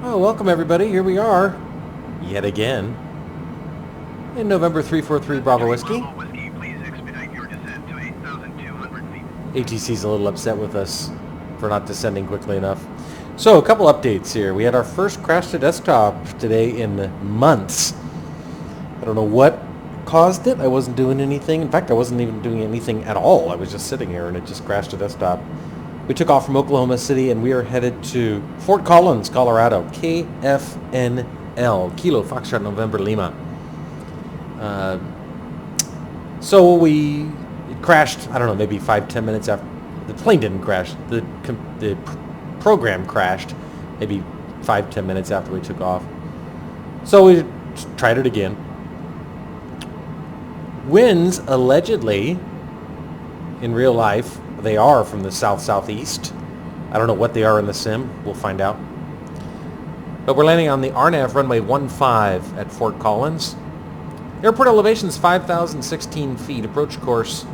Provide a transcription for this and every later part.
Oh, welcome everybody. Here we are, yet again, in November 343 Bravo Whiskey. ATC's a little upset with us for not descending quickly enough. So, a couple updates here. We had our first crash to desktop today in months. I don't know what caused it. I wasn't doing anything. In fact, I wasn't even doing anything at all. I was just sitting here and it just crashed to desktop. We took off from Oklahoma City and we are headed to Fort Collins, Colorado. KFNL, Kilo Foxtrot November Lima. So it crashed, I don't know, maybe 5-10 minutes after. The plane didn't crash. The program crashed maybe 5-10 minutes after we took off. So we tried it again. Winds, allegedly, in real life, they are from the south-southeast. I don't know what they are in the sim. We'll find out. But we're landing on the RNAV runway 15 at Fort Collins. Airport elevation is 5,016 feet. Approach course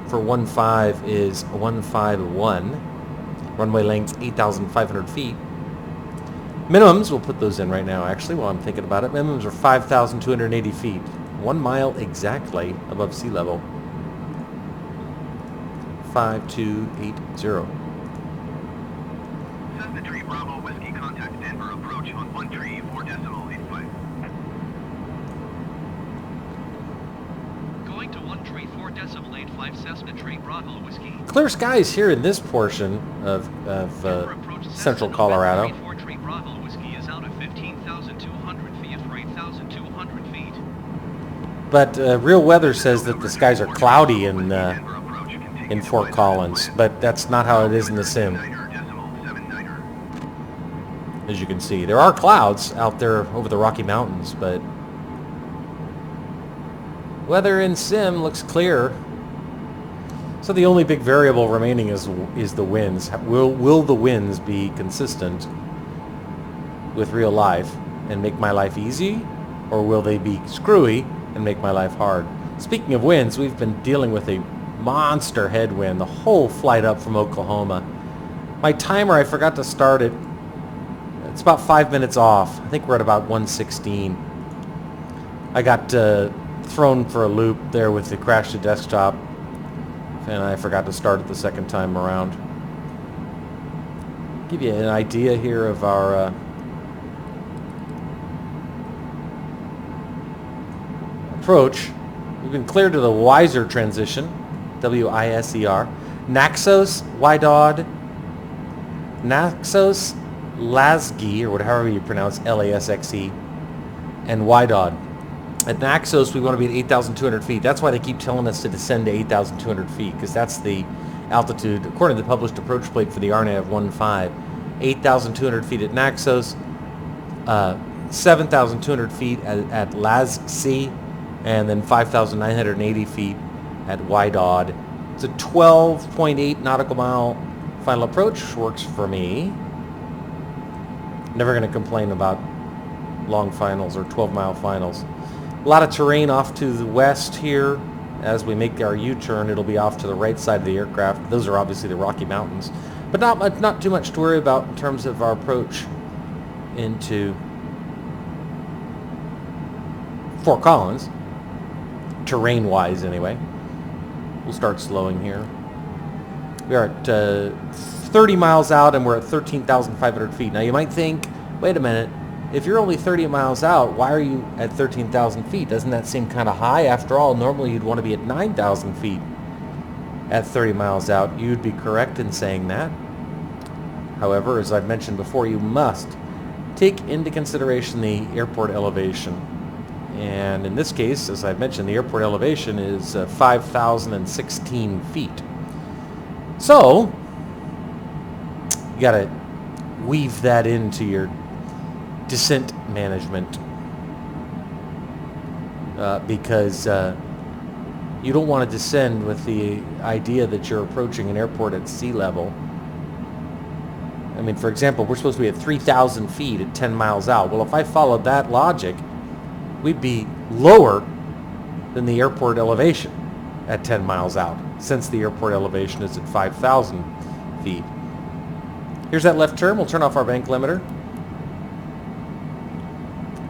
for 15 is 151. Runway length 8,500 feet. Minimums, we'll put those in right now actually while I'm thinking about it. Minimums are 5,280 feet. 1 mile exactly above sea level. 5280. Cessna Tree Bravo Whiskey, contact Denver, approach on 134.85. Going to 134.85 Cessna Tree Bravo Whiskey. Clear skies here in this portion of central Colorado. 134 Bravo Whiskey is out of 15,200 feet for 8,200 feet. But real weather says that the skies are cloudy in Fort Collins, but that's not how it is in the sim. As you can see, there are clouds out there over the Rocky Mountains, but weather in sim looks clear. So the only big variable remaining is the winds. Will the winds be consistent with real life and make my life easy, or will they be screwy and make my life hard? Speaking of winds, we've been dealing with a monster headwind the whole flight up from Oklahoma. My timer, I forgot to start it. It's about 5 minutes off. I think we're at about 116. I got thrown for a loop there with the crash to desktop, and I forgot to start it the second time around. Give you an idea here of our approach. We've been cleared to the Wiser transition, W-I-S-E-R. Naxos, Wydod, Naxos, Lasky, or whatever you pronounce, L-A-S-X-E, and Wydod. At Naxos, we want to be at 8,200 feet. That's why they keep telling us to descend to 8,200 feet, because that's the altitude, according to the published approach plate for the RNAV 15. 8,200 feet at Naxos, 7,200 feet at Lasky, and then 5,980 feet at Wydod. It's a 12.8 nautical mile final approach. Works for me. Never going to complain about long finals or 12-mile finals. A lot of terrain off to the west here. As we make our U-turn, it'll be off to the right side of the aircraft. Those are obviously the Rocky Mountains. But not too much to worry about in terms of our approach into Fort Collins. Terrain-wise, anyway. We'll start slowing here. We are at 30 miles out and we're at 13,500 feet. Now you might think, wait a minute, if you're only 30 miles out, why are you at 13,000 feet? Doesn't that seem kind of high? After all, normally you'd want to be at 9,000 feet at 30 miles out. You'd be correct in saying that. However, as I've mentioned before, you must take into consideration the airport elevation. And in this case, as I've mentioned, the airport elevation is 5,016 feet. So, you got to weave that into your descent management because you don't want to descend with the idea that you're approaching an airport at sea level. I mean, for example, we're supposed to be at 3,000 feet at 10 miles out. Well, if I followed that logic, we'd be lower than the airport elevation at 10 miles out, since the airport elevation is at 5,000 feet. Here's that left turn. We'll turn off our bank limiter.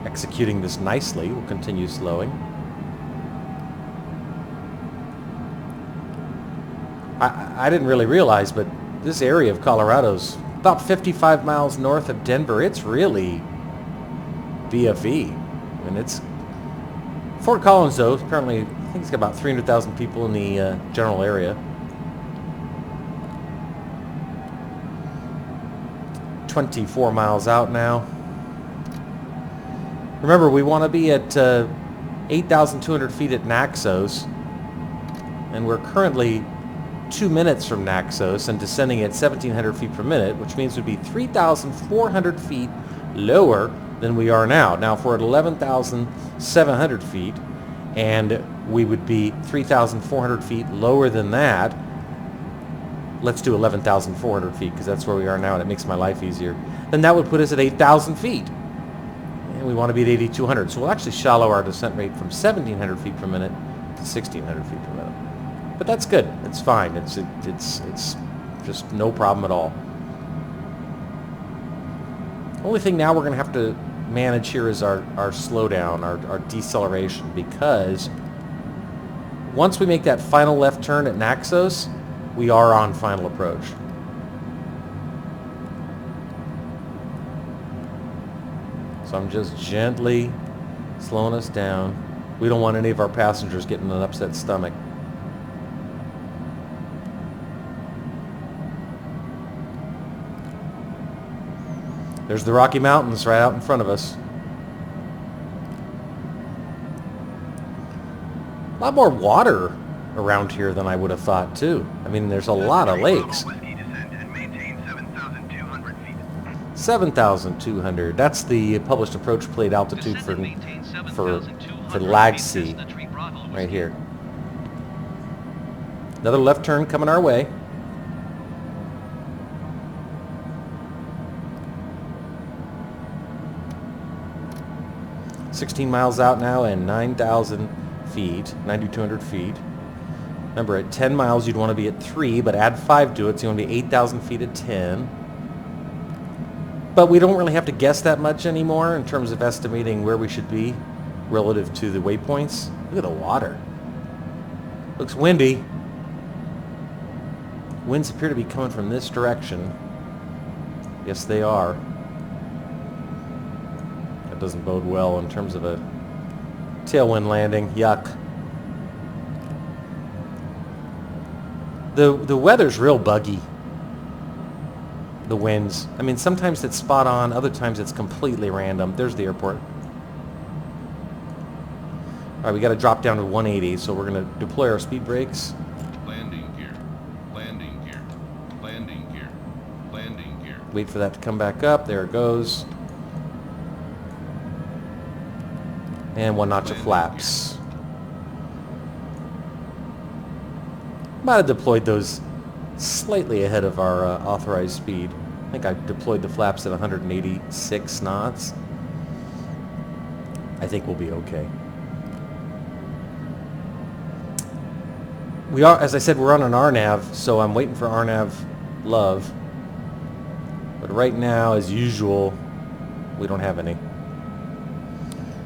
executing this nicely. We'll continue slowing. I didn't really realize, but this area of Colorado's about 55 miles north of Denver. It's really BFE. I mean, it's... Fort Collins, though, apparently, I think it's got about 300,000 people in the general area. 24 miles out now. Remember, we want to be at 8,200 feet at Naxos, and we're currently 2 minutes from Naxos and descending at 1,700 feet per minute, which means we'd be 3,400 feet lower than we are now. Now, if we're at 11,700 feet, and we would be 3,400 feet lower than that, let's do 11,400 feet, because that's where we are now, and it makes my life easier. Then that would put us at 8,000 feet. And we want to be at 8,200. So we'll actually shallow our descent rate from 1,700 feet per minute to 1,600 feet per minute. But that's good. It's fine. It's just no problem at all. Only thing now we're going to have to manage here is our slowdown, our deceleration, because once we make that final left turn at Naxos, we are on final approach. So I'm just gently slowing us down. We don't want any of our passengers getting an upset stomach. There's the Rocky Mountains right out in front of us. A lot more water around here than I would have thought, too. I mean, there's a lot of lakes. 7,200. That's the published approach plate altitude for LAGC right here. Another left turn coming our way. $16 miles out now and 9,000 feet, 9,200 feet. Remember, at 10 miles you'd want to be at 3, but add 5 to it, so you want to be 8,000 feet at 10. But we don't really have to guess that much anymore in terms of estimating where we should be relative to the waypoints. Look at the water. Looks windy. Winds appear to be coming from this direction. Yes, they are. That doesn't bode well in terms of a tailwind landing. Yuck. The weather's real buggy. The winds. I mean, sometimes it's spot on, other times it's completely random. There's the airport. All right, we got to drop down to 180, so we're going to deploy our speed brakes. Landing gear. Landing gear. Landing gear. Landing gear. Wait for that to come back up. There it goes. And 1 notch of flaps. Might have deployed those slightly ahead of our authorized speed. I think I deployed the flaps at 186 knots. I think we'll be okay. We are, as I said, we're on an RNAV, so I'm waiting for RNAV love. But right now, as usual, we don't have any.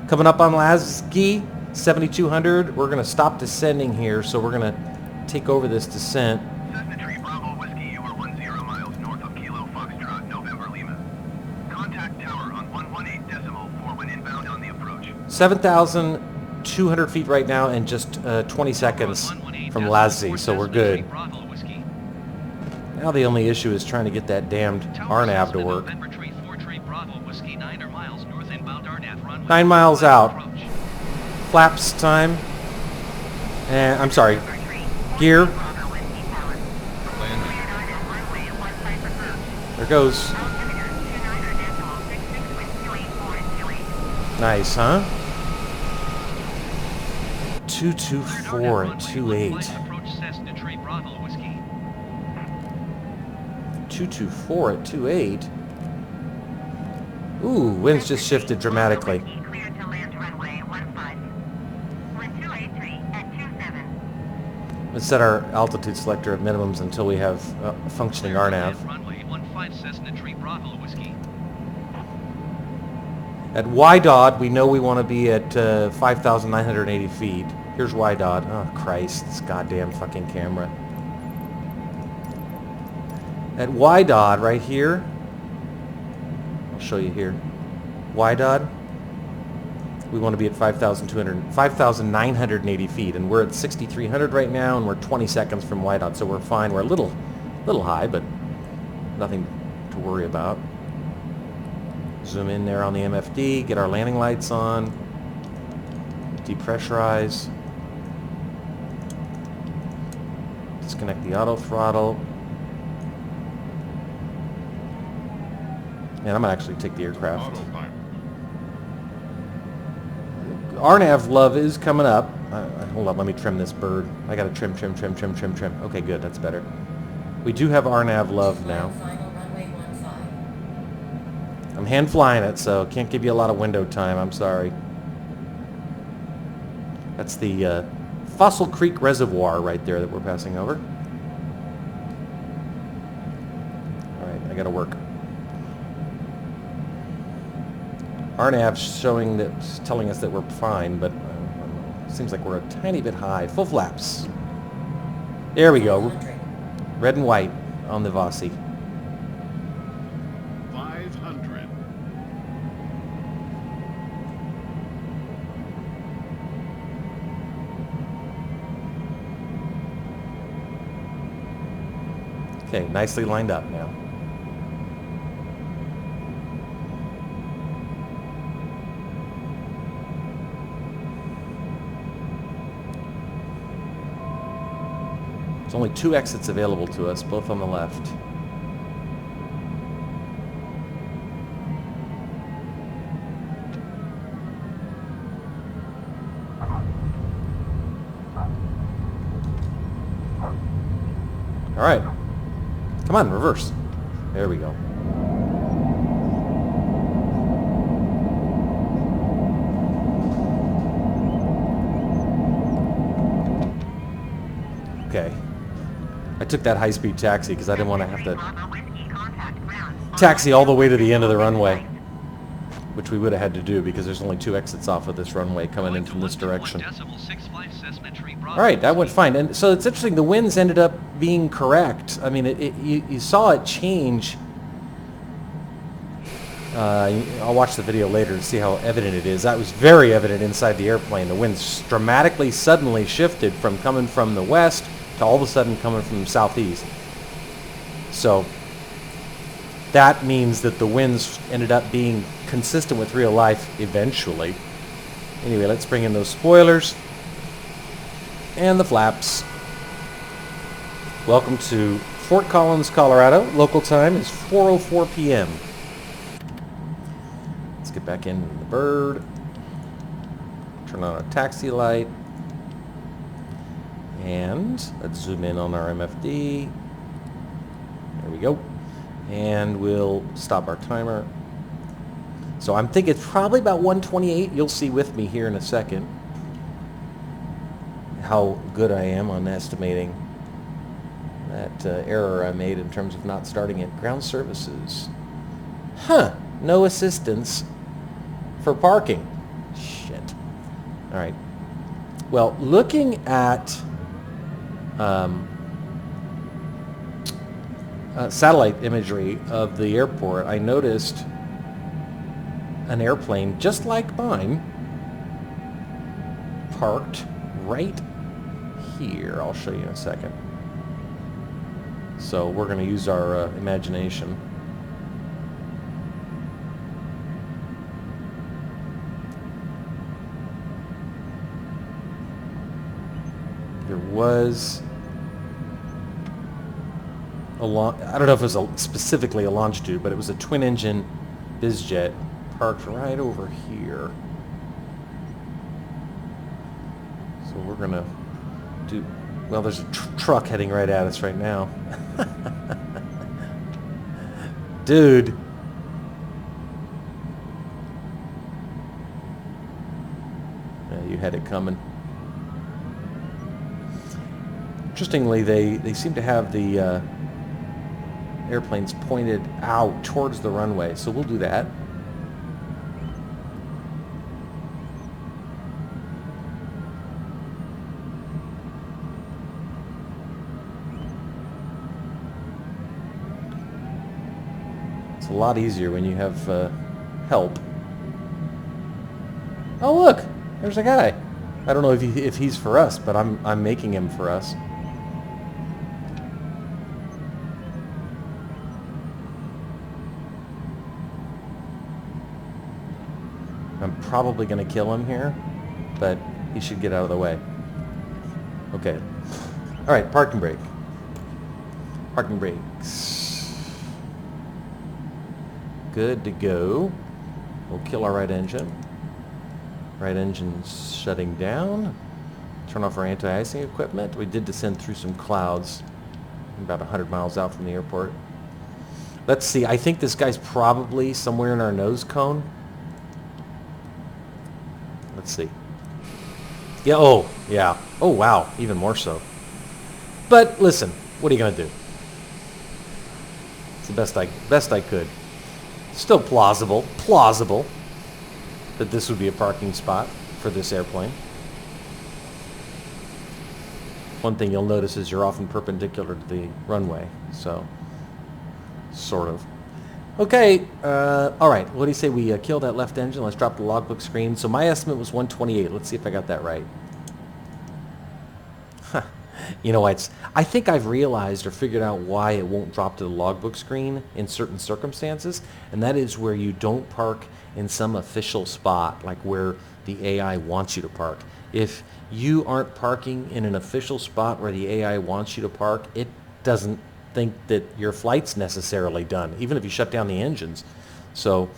Coming up on Lasky, 7,200. We're going to stop descending here, so we're going to take over this descent. Cessna Tree Bravo Whiskey, you are 10 miles north of Kilo Foxtrot, November Lima. Contact tower on 118.4 when inbound on the approach. 7,200 feet right now and just 20 seconds from Lasky, so we're good. Now the only issue is trying to get that damned RNAV to work. 9 miles out. Flaps time. And I'm sorry. Gear. There goes. Nice, huh? 224 at 2.8. 224 at 2.8. Ooh, winds just shifted dramatically. Let's set our altitude selector at minimums until we have a functioning RNAV. At YDOD, we know we want to be at 5,980 feet. Here's YDOD. Oh, Christ, this goddamn fucking camera. At YDOD, right here, I'll show you here. YDOD, we want to be at 5,980 feet, and we're at 6,300 right now, and we're 20 seconds from YDOD, so we're fine. We're a little high, but nothing to worry about. Zoom in there on the MFD, get our landing lights on, depressurize, disconnect the auto throttle, and I'm going to actually take the aircraft. Autopilot. RNAV love is coming up. Hold on, let me trim this bird. I got to trim. Okay, good, that's better. We do have RNAV love now. I'm hand flying it, so can't give you a lot of window time. I'm sorry. That's the Fossil Creek Reservoir right there that we're passing over. All right, I got to work. RNAV's showing that, telling us that we're fine, but seems like we're a tiny bit high. Full flaps. There we go. Red and white on the Vossi. 500. Okay, nicely lined up now. There's only 2 exits available to us, both on the left. All right. Come on, reverse. There we go. Okay. I took that high-speed taxi because I didn't want to have to taxi all the way to the end of the runway, which we would have had to do because there's only 2 exits off of this runway coming in from this direction. All right, that went fine. And so it's interesting, the winds ended up being correct. I mean, you saw it change. I'll watch the video later to see how evident it is. That was very evident inside the airplane. The winds dramatically, suddenly shifted from coming from the west to all of a sudden coming from the southeast. So that means that the winds ended up being consistent with real life eventually. Anyway, let's bring in those spoilers and the flaps. Welcome to Fort Collins, Colorado. Local time is 4:04 p.m. Let's get back in the bird. Turn on a taxi light. And let's zoom in on our MFD. There we go. And we'll stop our timer. So I'm thinking it's probably about 128. You'll see with me here in a second how good I am on estimating that error I made in terms of not starting it. Ground services. Huh. No assistance for parking. Shit. All right. Well, looking at satellite imagery of the airport, I noticed an airplane just like mine parked right here. I'll show you in a second. So we're going to use our imagination. There was a I don't know if it was specifically a longitude, but it was a twin-engine bizjet parked right over here. So we're going to do... Well, there's a truck heading right at us right now. Dude. Yeah, you had it coming. Interestingly, they seem to have the airplanes pointed out towards the runway, so we'll do that. It's a lot easier when you have help. Oh look, there's a guy. I don't know if he's for us, but I'm making him for us. I'm probably going to kill him here, but he should get out of the way. Okay. All right, parking brake. Parking brakes. Good to go. We'll kill our right engine. Right engine's shutting down. Turn off our anti-icing equipment. We did descend through some clouds about 100 miles out from the airport. Let's see. I think this guy's probably somewhere in our nose cone. Let's see. Yeah, oh, yeah. Oh, wow. Even more so. But listen, what are you going to do? It's the best I could. Still plausible that this would be a parking spot for this airplane. One thing you'll notice is you're often perpendicular to the runway, so sort of. Okay, all right, what do you say we kill that left engine? Let's drop the logbook screen. So my estimate was 128. Let's see if I got that right. Huh. You know, I think I've realized or figured out why it won't drop to the logbook screen in certain circumstances, and that is where you don't park in some official spot, like where the AI wants you to park. If you aren't parking in an official spot where the AI wants you to park, it doesn't think that your flight's necessarily done, even if you shut down the engines. So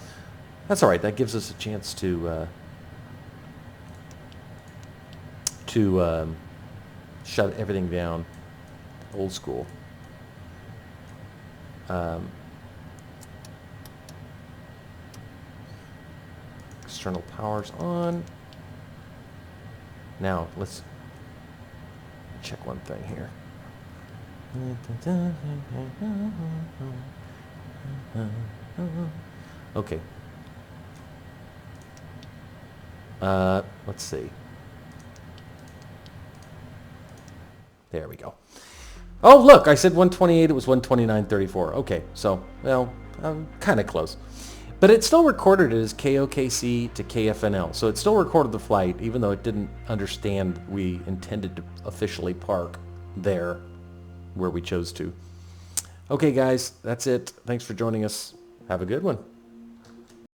that's all right. That gives us a chance to shut everything down, old school. External power's on. Now let's check one thing here. Okay. Let's see. There we go. Oh, look, I said 128, it was 129.34. Okay, so, well, I'm kind of close. But it still recorded it as KOKC to KFNL. So it still recorded the flight, even though it didn't understand we intended to officially park there where we chose to. Okay, guys, that's it. Thanks for joining us. Have a good one.